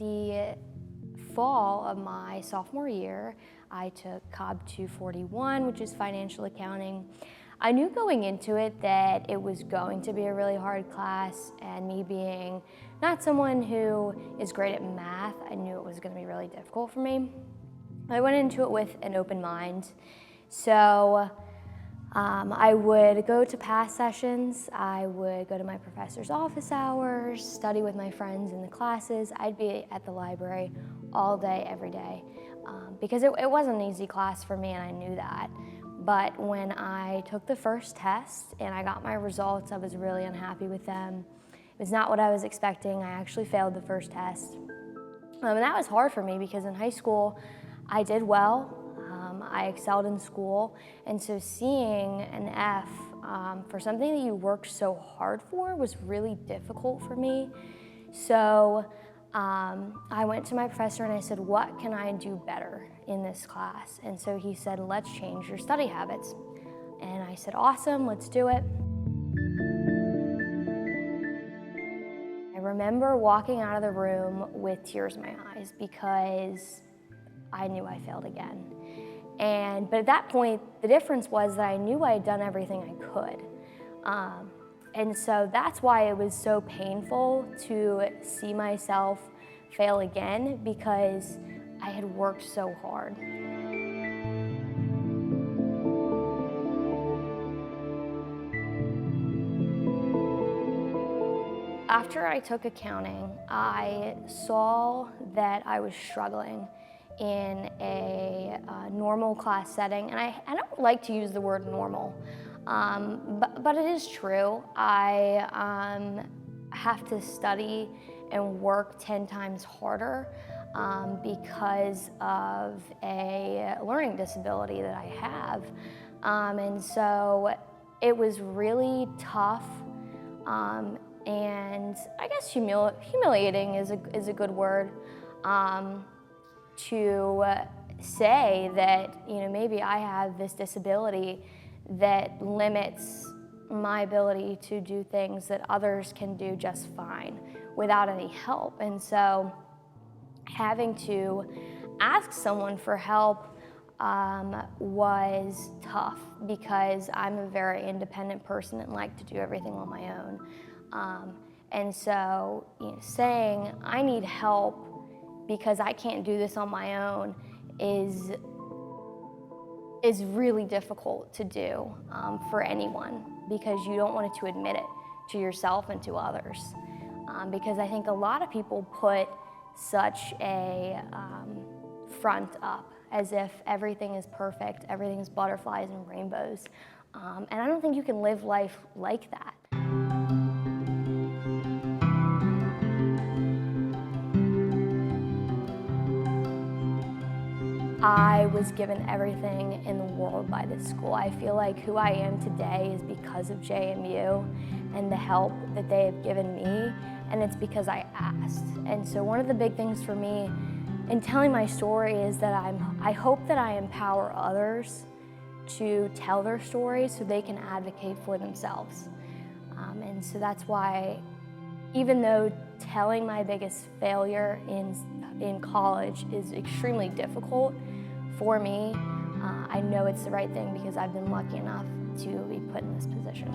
the fall of my sophomore year, I took Cobb 241, which is financial accounting. I knew going into it that it was going to be a really hard class, and me being not someone who is great at math, I knew it was going to be really difficult for me. I went into it with an open mind. So I would go to past sessions, I would go to my professor's office hours, study with my friends in the classes. I'd be at the library all day, every day, because it wasn't an easy class for me, and I knew that. But when I took the first test and I got my results, I was really unhappy with them. It was not what I was expecting. I actually failed the first test. And that was hard for me because in high school, I did well. I excelled in school, and so seeing an F for something that you worked so hard for was really difficult for me. So I went to my professor and I said, what can I do better in this class? And so he said, let's change your study habits. And I said, awesome, let's do it. I remember walking out of the room with tears in my eyes because I knew I failed again. But at that point, the difference was that I knew I had done everything I could. And so that's why it was so painful to see myself fail again, because I had worked so hard. After I took accounting, I saw that I was struggling in a normal class setting, and I don't like to use the word normal, but it is true. I have to study and work 10 times harder because of a learning disability that I have, and so it was really tough, and I guess humiliating is a good word. To say that, maybe I have this disability that limits my ability to do things that others can do just fine without any help. And so having to ask someone for help was tough, because I'm a very independent person and like to do everything on my own. And so saying I need help because I can't do this on my own is really difficult to do for anyone, because you don't want to admit it to yourself and to others. Because I think a lot of people put such a front up as if everything is perfect, everything's butterflies and rainbows. And I don't think you can live life like that. I was given everything in the world by this school. I feel like who I am today is because of JMU and the help that they have given me, and it's because I asked. And so one of the big things for me in telling my story is that I hope that I empower others to tell their stories so they can advocate for themselves. And so that's why, even though telling my biggest failure in college is extremely difficult for me, I know it's the right thing because I've been lucky enough to be put in this position.